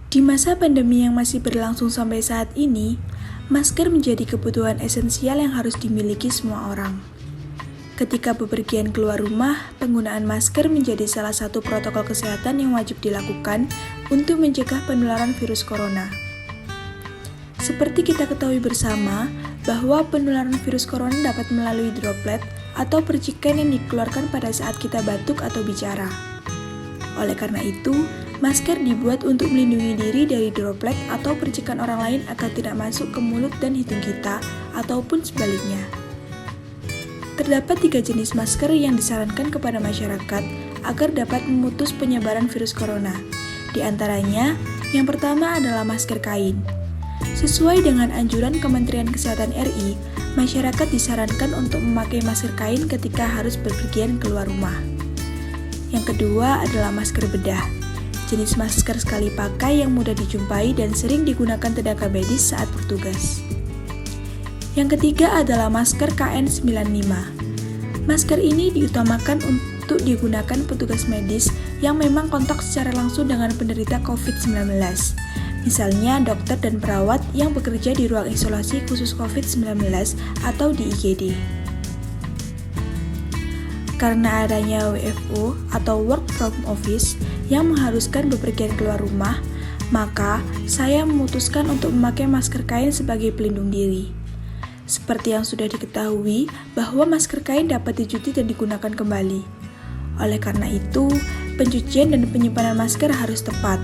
Di masa pandemi yang masih berlangsung sampai saat ini, masker menjadi kebutuhan esensial yang harus dimiliki semua orang. Ketika bepergian keluar rumah, penggunaan masker menjadi salah satu protokol kesehatan yang wajib dilakukan untuk mencegah penularan virus corona. Seperti kita ketahui bersama, bahwa penularan virus corona dapat melalui droplet atau percikan yang dikeluarkan pada saat kita batuk atau bicara. Oleh karena itu, masker dibuat untuk melindungi diri dari droplet atau percikan orang lain agar tidak masuk ke mulut dan hidung kita, ataupun sebaliknya. Terdapat 3 jenis masker yang disarankan kepada masyarakat agar dapat memutus penyebaran virus corona. Di antaranya, yang pertama adalah masker kain. Sesuai dengan anjuran Kementerian Kesehatan RI, masyarakat disarankan untuk memakai masker kain ketika harus bepergian keluar rumah. Yang kedua adalah masker bedah. Jenis masker sekali pakai yang mudah dijumpai dan sering digunakan tenaga medis saat bertugas. Yang ketiga adalah masker KN95. Masker ini diutamakan untuk digunakan petugas medis yang memang kontak secara langsung dengan penderita COVID-19. Misalnya dokter dan perawat yang bekerja di ruang isolasi khusus COVID-19 atau di IGD. Karena adanya WFO atau Work from Office yang mengharuskan bepergian keluar rumah, maka saya memutuskan untuk memakai masker kain sebagai pelindung diri. Seperti yang sudah diketahui bahwa masker kain dapat dicuci dan digunakan kembali. Oleh karena itu, pencucian dan penyimpanan masker harus tepat.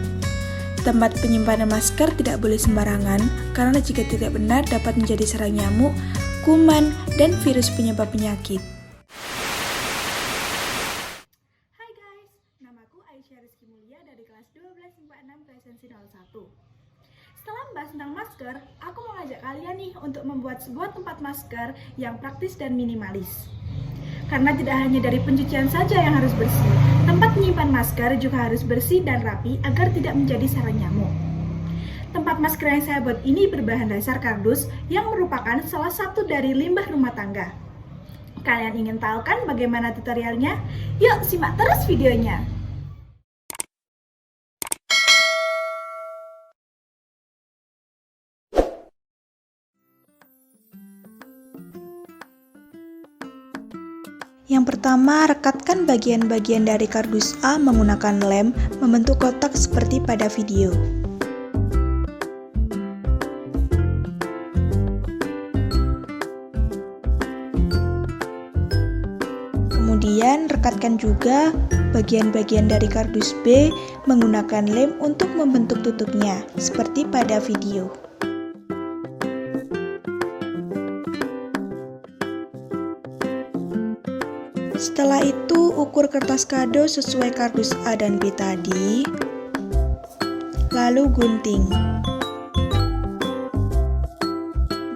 Tempat penyimpanan masker tidak boleh sembarangan karena jika tidak benar dapat menjadi sarang nyamuk, kuman, dan virus penyebab penyakit. Hai guys, namaku Aisyah Rizky Mulia dari kelas 12 IPA 6 presensi 01. Setelah membahas tentang masker, aku mau ngajak kalian nih untuk membuat sebuah tempat masker yang praktis dan minimalis. Karena tidak hanya dari pencucian saja yang harus bersih, tempat menyimpan masker juga harus bersih dan rapi agar tidak menjadi sarang nyamuk. Tempat masker yang saya buat ini berbahan dasar kardus yang merupakan salah satu dari limbah rumah tangga. Kalian ingin tahu kan bagaimana tutorialnya? Yuk simak terus videonya! Yang pertama, rekatkan bagian-bagian dari kardus A menggunakan lem membentuk kotak seperti pada video. Kemudian, rekatkan juga bagian-bagian dari kardus B menggunakan lem untuk membentuk tutupnya, seperti pada video. Setelah itu, ukur kertas kado sesuai kardus A dan B tadi, lalu gunting.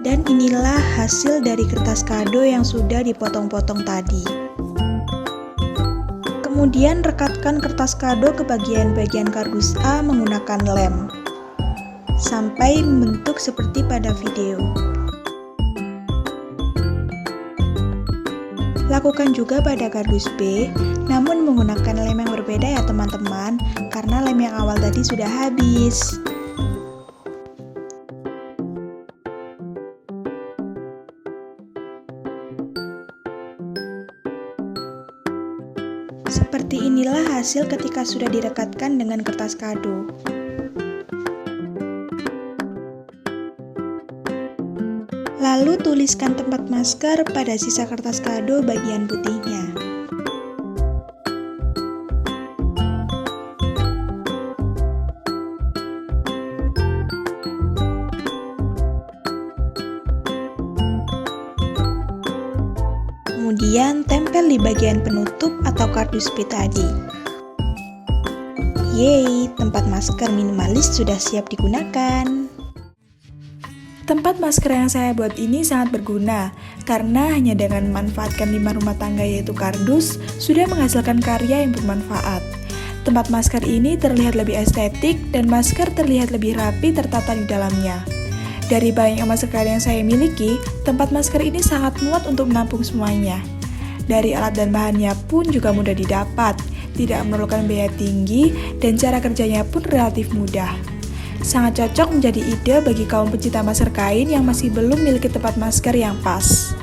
Dan inilah hasil dari kertas kado yang sudah dipotong-potong tadi. Kemudian rekatkan kertas kado ke bagian-bagian kardus A menggunakan lem, sampai membentuk seperti pada video. Lakukan juga pada kardus B, namun menggunakan lem yang berbeda ya teman-teman, karena lem yang awal tadi sudah habis. Seperti inilah hasil ketika sudah direkatkan dengan kertas kado. Lalu tuliskan tempat masker pada sisa kertas kado bagian putihnya. Kemudian tempel di bagian penutup atau kardus B tadi. Yeay, tempat masker minimalis sudah siap digunakan. Tempat masker yang saya buat ini sangat berguna, karena hanya dengan memanfaatkan limbah rumah tangga yaitu kardus, sudah menghasilkan karya yang bermanfaat. Tempat masker ini terlihat lebih estetik, dan masker terlihat lebih rapi tertata di dalamnya. Dari banyak masker yang saya miliki, tempat masker ini sangat muat untuk menampung semuanya. Dari alat dan bahannya pun juga mudah didapat, tidak memerlukan biaya tinggi, dan cara kerjanya pun relatif mudah. sangat cocok menjadi ide bagi kaum pecinta masker kain yang masih belum memiliki tempat masker yang pas.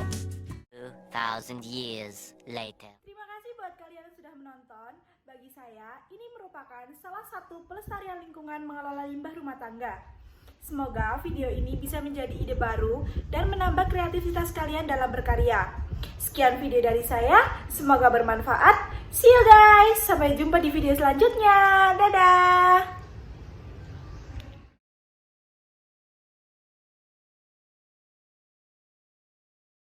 2,000 years later. Terima kasih buat kalian yang sudah menonton. Bagi saya, ini merupakan salah satu pelestarian lingkungan mengelola limbah rumah tangga. Semoga video ini bisa menjadi ide baru dan menambah kreativitas kalian dalam berkarya. Sekian video dari saya, semoga bermanfaat. See you guys, sampai jumpa di video selanjutnya. Dadah!